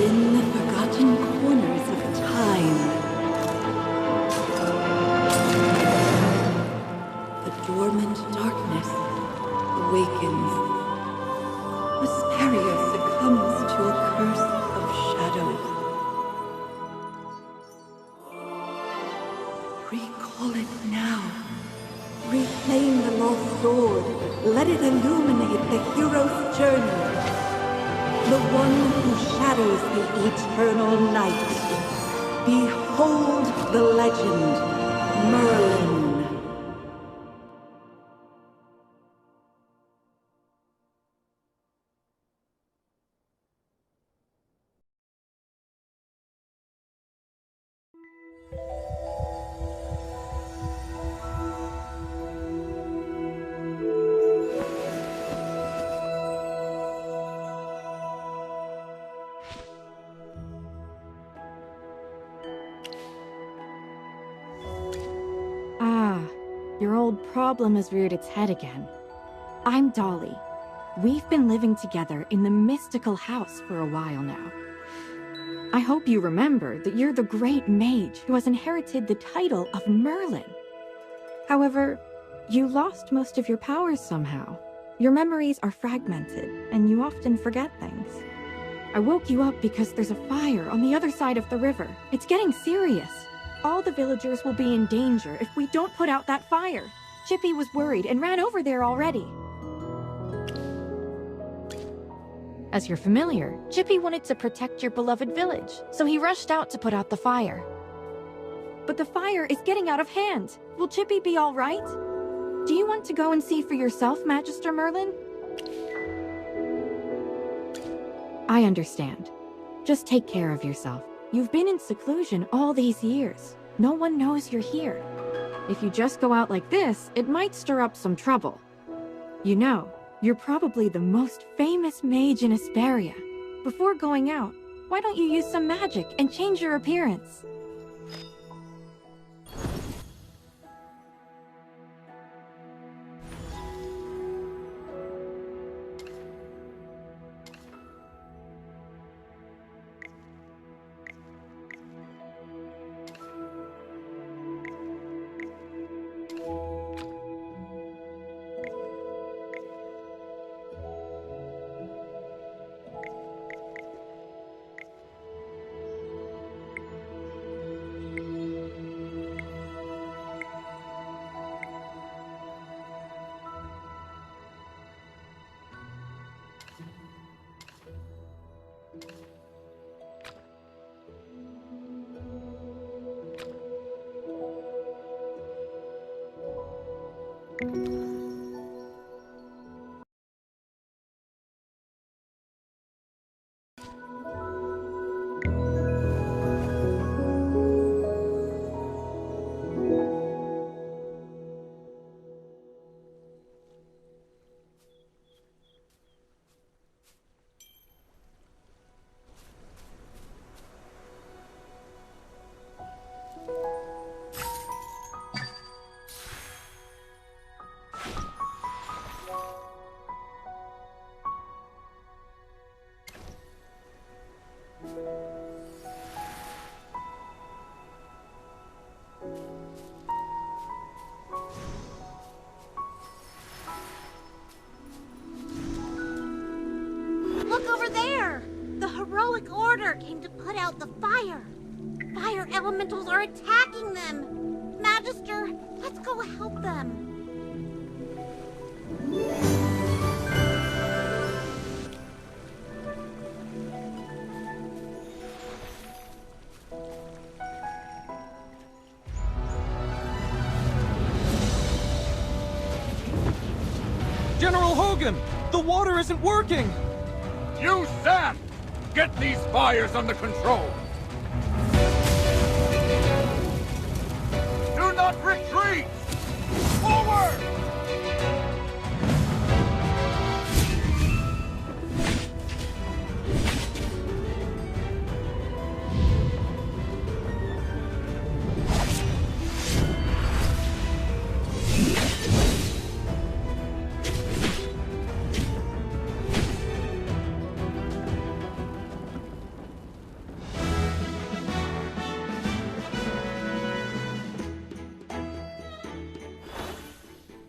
In the forgotten corners of time, the dormant darkness awakens. Vesperia succumbs to a curse of shadows. Recall it now. Reclaim the lost sword. Let it illuminate the hero's journey. The one who shadows the eternal night. Behold the legend, Merlin. Your old problem has reared its head again. I'm Dolly. We've been living together in the mystical house for a while now. I hope you remember that you're the great mage who has inherited the title of Merlin. However, you lost most of your powers somehow. Your memories are fragmented, and you often forget things. I woke you up because there's a fire on the other side of the river. It's getting serious. All the villagers will be in danger if we don't put out that fire. Chippy was worried and ran over there already. As you're familiar, Chippy wanted to protect your beloved village, so he rushed out to put out the fire. But the fire is getting out of hand. Will Chippy be all right? Do you want to go and see for yourself, Magister Merlin? I understand. Just take care of yourself. You've been in seclusion all these years. No one knows you're here. If you just go out like this, it might stir up some trouble. You know, you're probably the most famous mage in Vesperia. Before going out, why don't you use some magic and change your appearance? Look over there! The heroic order came to put out the fire. Fire elementals are attacking them. Magister, let's go help them. General Hogan! The water isn't working! You, Sam! Get these fires under control! Do not retreat! Forward!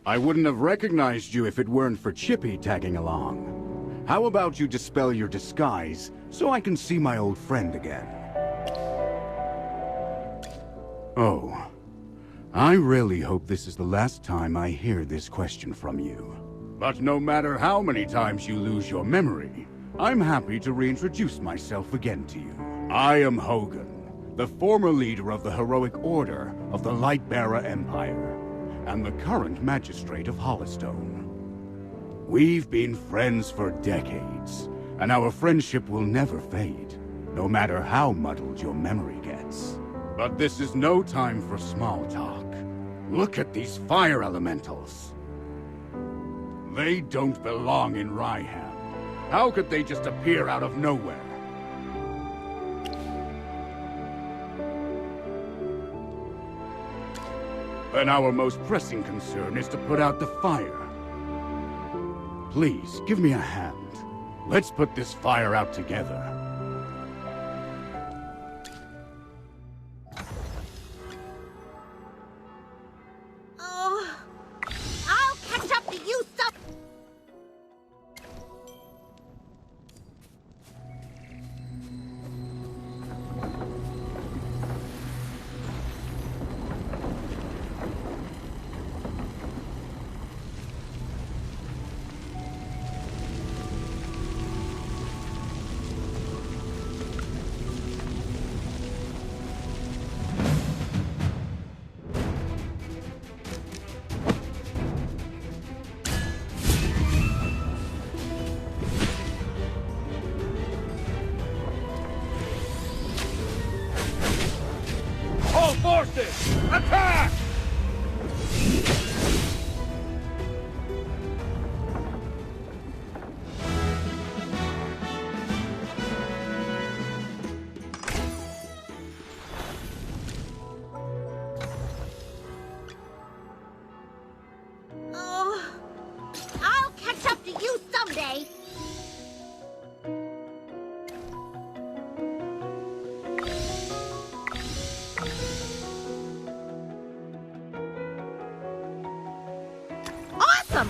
I wouldn't have recognized you if it weren't for Chippy tagging along. How about you dispel your disguise so I can see my old friend again? Oh. I really hope this is the last time I hear this question from you. But no matter how many times you lose your memory, I'm happy to reintroduce myself again to you. I am Hogan, the former leader of the Heroic Order of the Lightbearer Empire, and the current Magistrate of Hollowstone. We've been friends for decades, and our friendship will never fade, no matter how muddled your memory gets. But this is no time for small talk. Look at these fire elementals. They don't belong in Ryham. How could they just appear out of nowhere? And our most pressing concern is to put out the fire. Please, give me a hand. Let's put this fire out together. Oh, I'll catch up to you some... All forces, attack! Oh, I'll catch up to you someday. Awesome!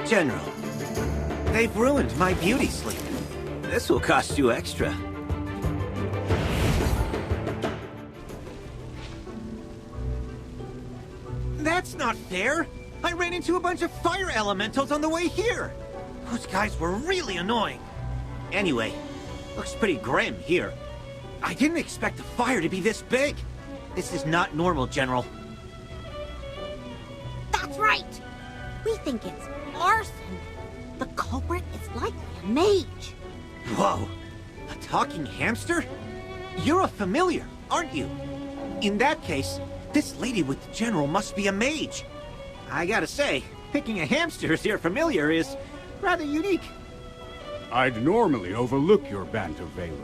General, they've ruined my beauty sleep. This will cost you extra. That's not fair! I ran into a bunch of fire elementals on the way here! Those guys were really annoying. Anyway, looks pretty grim here. I didn't expect the fire to be this big. This is not normal, General. That's right. We think it's arson. The culprit is likely a mage. Whoa! A talking hamster? You're a familiar, aren't you? In that case, this lady with the General must be a mage. I gotta say, picking a hamster as your familiar is rather unique. I'd normally overlook your banter, Valen.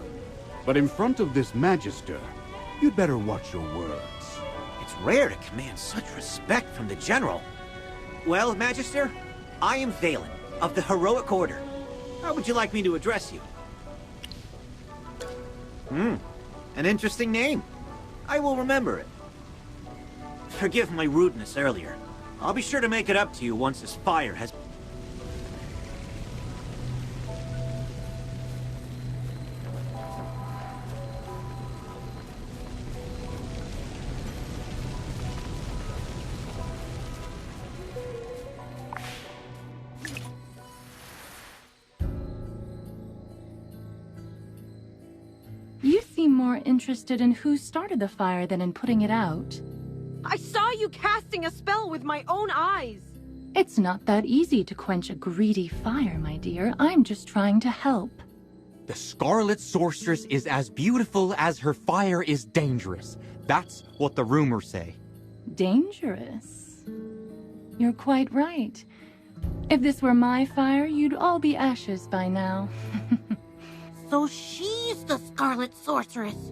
But in front of this Magister, you'd better watch your words. It's rare to command such respect from the General. Well, Magister, I am Valen, of the Heroic Order. How would you like me to address you? An interesting name. I will remember it. Forgive my rudeness earlier. I'll be sure to make it up to you once this fire has... more interested in who started the fire than in putting it out. I saw you casting a spell with my own eyes. It's not that easy to quench a greedy fire, my dear. I'm just trying to help. The Scarlet Sorceress is as beautiful as her fire is dangerous. That's what the rumors say. Dangerous? You're quite right. If this were my fire, you'd all be ashes by now. So she's the Scarlet Sorceress.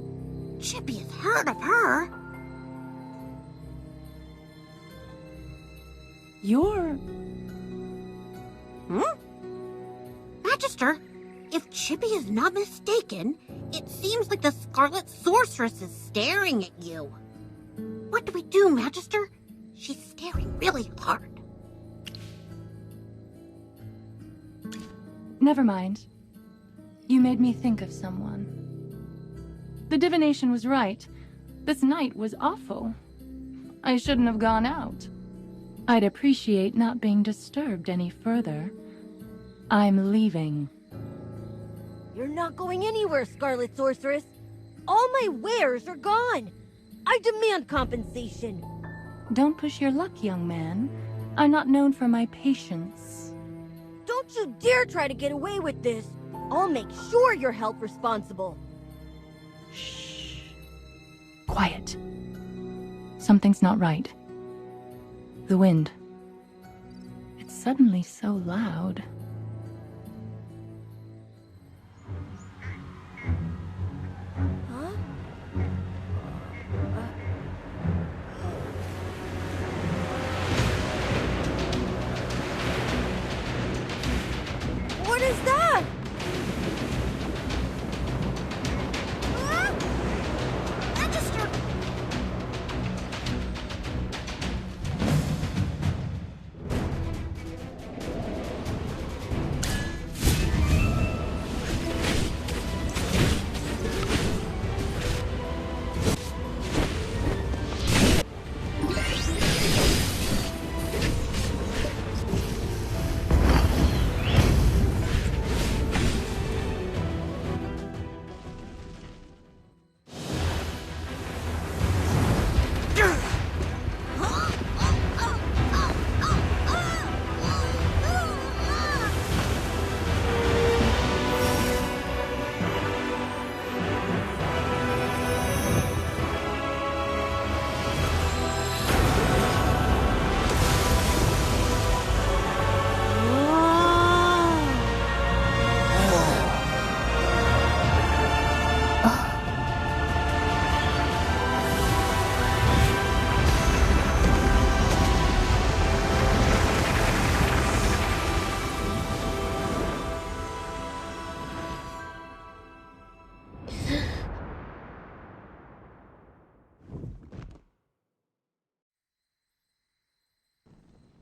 Chippy has heard of her. You're... Magister, if Chippy is not mistaken, it seems like the Scarlet Sorceress is staring at you. What do we do, Magister? She's staring really hard. Never mind. You made me think of someone. The divination was right. This night was awful. I shouldn't have gone out. I'd appreciate not being disturbed any further. I'm leaving. You're not going anywhere, Scarlet Sorceress. All my wares are gone. I demand compensation. Don't push your luck, young man. I'm not known for my patience. Don't you dare try to get away with this. I'll make sure you're held responsible. Shh. Quiet. Something's not right. The wind. It's suddenly so loud. Huh? What is that? Magister!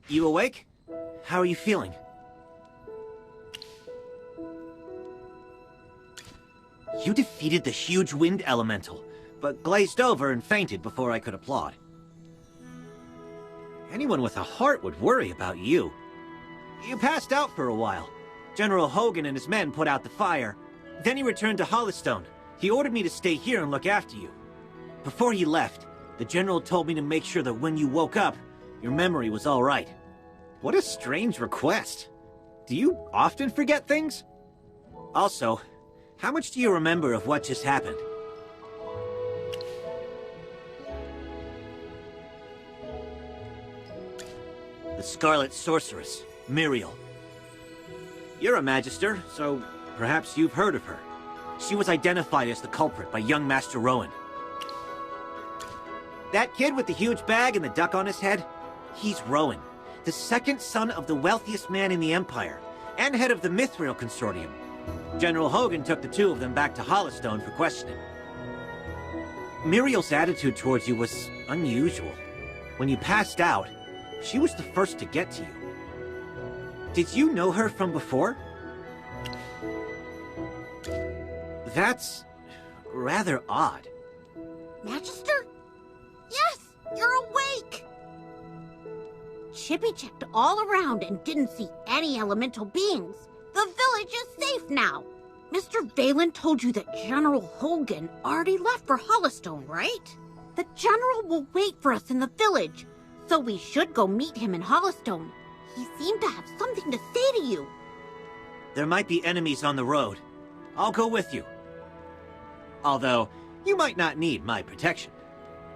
You awake? How are you feeling? You defeated the huge wind elemental, but glazed over and fainted before I could applaud. Anyone with a heart would worry about you. You passed out for a while. General Hogan and his men put out the fire. Then he returned to Hollystone. He ordered me to stay here and look after you. Before he left, the General told me to make sure that when you woke up, your memory was all right. What a strange request. Do you often forget things? Also, how much do you remember of what just happened? The Scarlet Sorceress, Muriel. You're a Magister, so perhaps you've heard of her. She was identified as the culprit by young Master Rowan. That kid with the huge bag and the duck on his head? He's Rowan, the second son of the wealthiest man in the Empire, and head of the Mithril Consortium. General Hogan took the two of them back to Hollystone for questioning. Muriel's attitude towards you was unusual. When you passed out, she was the first to get to you. Did you know her from before? That's rather odd. Magister? Yes, you're awake! Chippy checked all around and didn't see any elemental beings. The village is safe now. Mr. Valen told you that General Hogan already left for Hollowstone, right? The General will wait for us in the village, so we should go meet him in Hollowstone. He seemed to have something to say to you. There might be enemies on the road. I'll go with you. Although, you might not need my protection.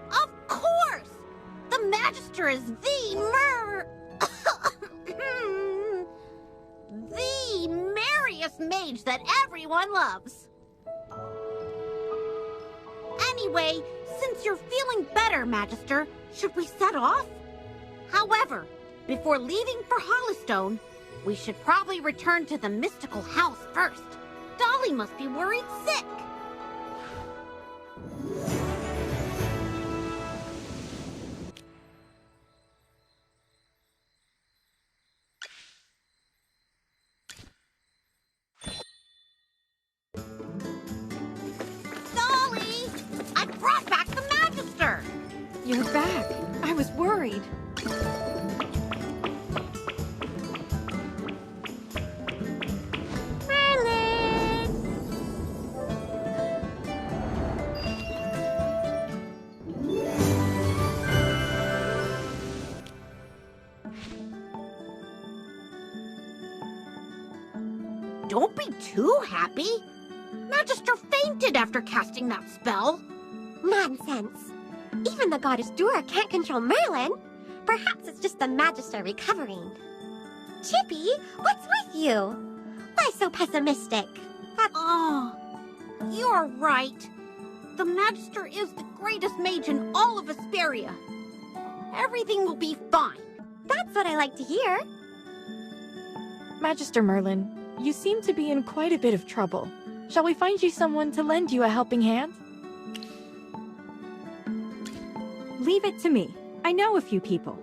Of course! The Magister is the the merriest mage that everyone loves. Anyway, since you're feeling better, Magister, should we set off? However, before leaving for Hollowstone, we should probably return to the mystical house first. Dolly must be worried sick. Dolly! I brought back the Magister! You're back. I was worried. Don't be too happy. Magister fainted after casting that spell. Nonsense. Even the goddess Dura can't control Merlin. Perhaps it's just the Magister recovering. Chippy, what's with you? Why so pessimistic? Oh, you're right. The Magister is the greatest mage in all of Asperia. Everything will be fine. That's what I like to hear. Magister Merlin, you seem to be in quite a bit of trouble. Shall we find you someone to lend you a helping hand? Leave it to me. I know a few people.